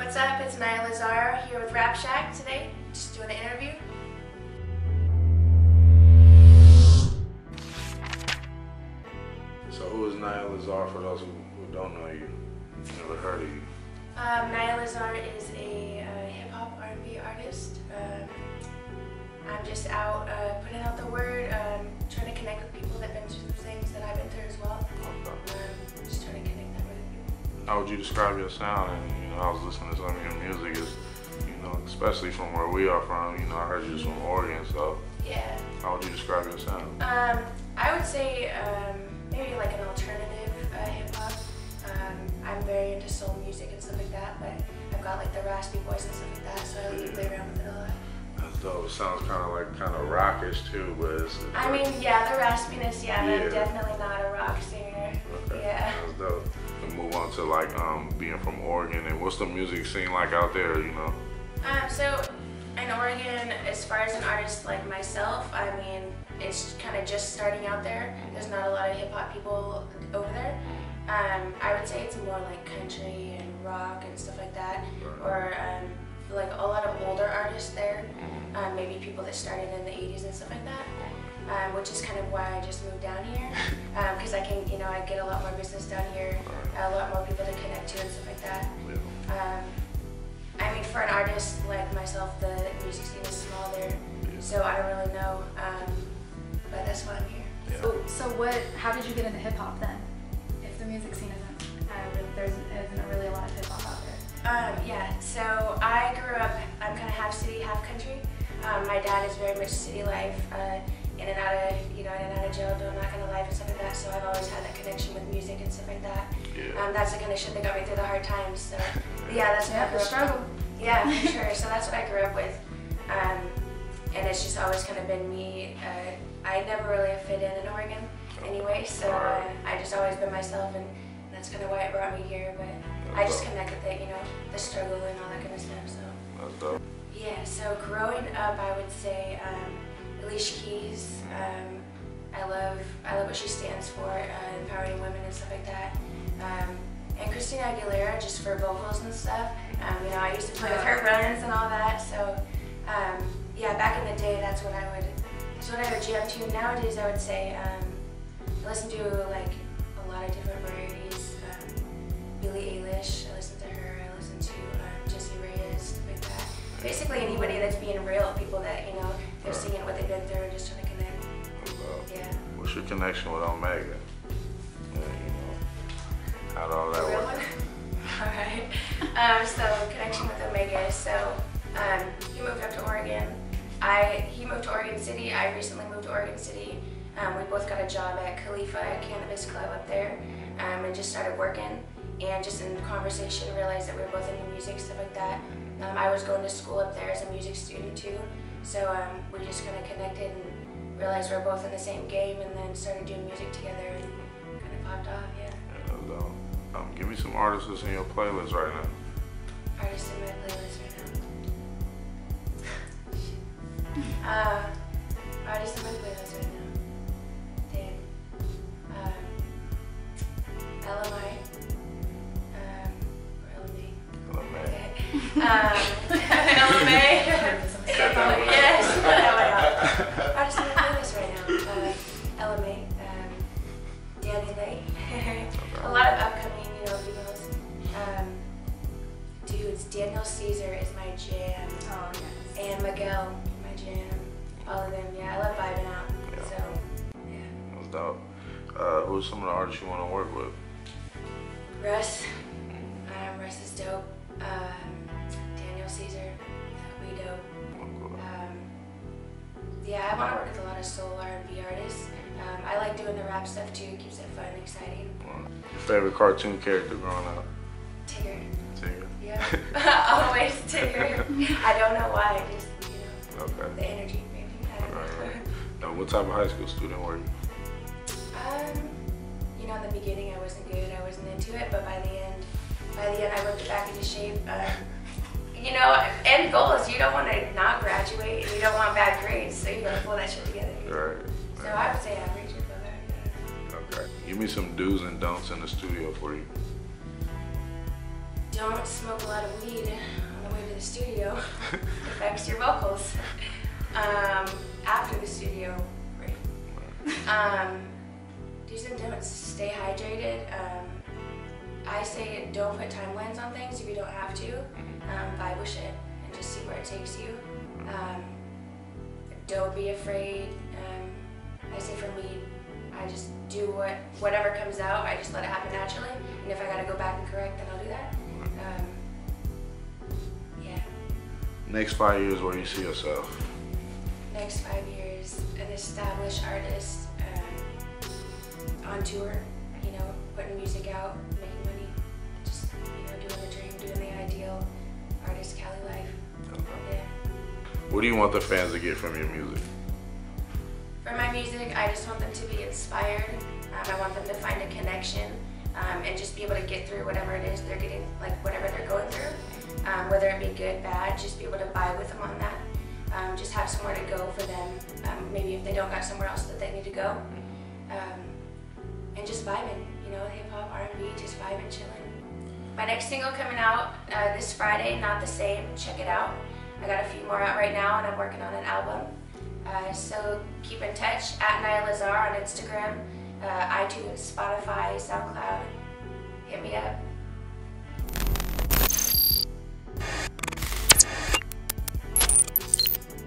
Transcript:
What's up? It's Naiya Lazar here with Rapshack today, just doing an interview. So who is Naiya Lazar for those who don't know you, never heard of you? Naiya Lazar is a hip-hop R&B artist. I'm just out putting out the word, trying to connect with people that have been through things that I've been through as well. Okay. Just trying to connect that with people. How would you describe your sound? And I was listening to some of your music, is especially from where we are from. I heard you was from Oregon, so yeah. How would you describe your sound? I would say maybe like an alternative hip-hop. I'm very into soul music and stuff like that, but I've got like the raspy voice and stuff like that, so I like to play around with it a lot. That's dope. It sounds kind of rockish too, but it's. I mean, yeah, the raspiness, yeah, but I'm definitely not a rock singer. Okay. Yeah. That's dope. And move on to like being from Oregon, and what's the music scene like out there? So in Oregon, as far as an artist like myself, I mean, it's kind of just starting out there. There's not a lot of hip hop people over there. I would say it's more like country and rock and stuff like that, or like a lot of older artists there, maybe people that started in the 80s and stuff like that, which is kind of why I just moved down here, because I can, I get a lot more business down here, a lot more people to connect to and stuff like that. I mean, for an artist like myself, the music scene is small there, so I don't really know, but that's why I'm here. So how did you get into hip hop then? If the music scene there isn't really a lot of hip hop out there. Yeah, so I grew up, I'm kind of half city, half country. My dad is very much city life, in and out of jail, doing that kind of life and stuff like that, so I've always had that connection with music and stuff like that. That's the kind of shit that got me through the hard times, so yeah, that's what I grew up struggle. Yeah, for sure, so that's what I grew up with. And it's just always kind of been me. I never really fit in Oregon anyway, so I just always been myself, and that's kind of why it brought me here, but I just connect with it, the struggle and all that kind of stuff, so. That's dope. Yeah, so growing up, I would say Alicia Keys. I love what she stands for, empowering women and stuff like that. And Christina Aguilera, just for vocals and stuff. I used to play with her runs and all that, so yeah, back in the day, that's what I would jam to. Nowadays, I would say I listen to like a lot of different varieties. Billie Eilish, I listen to her. I listen to Jessie Reyes, stuff like that. Basically anybody that's being real, people that they're singing what they've been through and just trying to connect. Yeah. What's your connection with Omega? How did all that work? Alright. So connection with Omega. So he moved up to Oregon. He moved to Oregon City. I recently moved to Oregon City. We both got a job at Khalifa Cannabis Club up there, and just started working. And just in conversation, realized that we were both into music, stuff like that. I was going to school up there as a music student too, so we just kind of connected and realized we were both in the same game, and then started doing music together and kind of popped off. Yeah. Give me some artists in your playlist right now. Artists in my playlist right now. Artists in my playlist right now. Damn. LMI. LMA. Yes. Artists in my playlist right now. LMA. Danny Lay. A lot of upcoming, females. Dudes, Daniel Caesar is my jam. Oh, yes. And Miguel, my jam. All of them, yeah. I love vibing out. Yeah. So, yeah. That's dope. Who's some of the artists you want to work with? Russ. Russ is dope. Daniel Caesar, that'll be dope. Yeah, I want to work with a lot of soul R&B artists. I like doing the rap stuff too. It keeps it fun and exciting. Your favorite cartoon character growing up? Tigger. Tigger? Yeah. Always Tigger. I don't know why. Just, okay. The energy maybe. I don't know. Now, what type of high school student were you? In the beginning I wasn't good. I wasn't into it, but by the end I whipped it back into shape. End goal is you don't want to not graduate, and you don't want bad grades, so you gotta pull that shit together. Right. So I would say average or better. Okay. Give me some do's and don'ts in the studio for you. Don't smoke a lot of weed. vocals after the studio break. Do's and don'ts: stay hydrated. I say don't put timelines on things if you don't have to. Vibe with shit and just see where it takes you. Don't be afraid. I say for me, I just do whatever comes out. I just let it happen naturally. And if I gotta go back and correct, then I'll do that. Yeah. Next 5 years, where do you see yourself? Next 5 years, an established artist, on tour, you know, putting music out, making money, just, you know, doing the dream, doing the ideal artist Cali life. Yeah. What do you want the fans to get from your music? For my music, I just want them to be inspired. I want them to find a connection and just be able to get through whatever it is they're getting, like whatever they're going through. Whether it be good, bad, just be able to vibe with them on that. Just have somewhere to go for them. Maybe if they don't got somewhere else that they need to go. And just vibing, you know, hip hop, R&B, just vibing, chilling. My next single coming out this Friday, Not the Same. Check it out. I got a few more out right now, and I'm working on an album. So keep in touch at Naiya Lazar on Instagram, iTunes, Spotify, SoundCloud. Hit me up.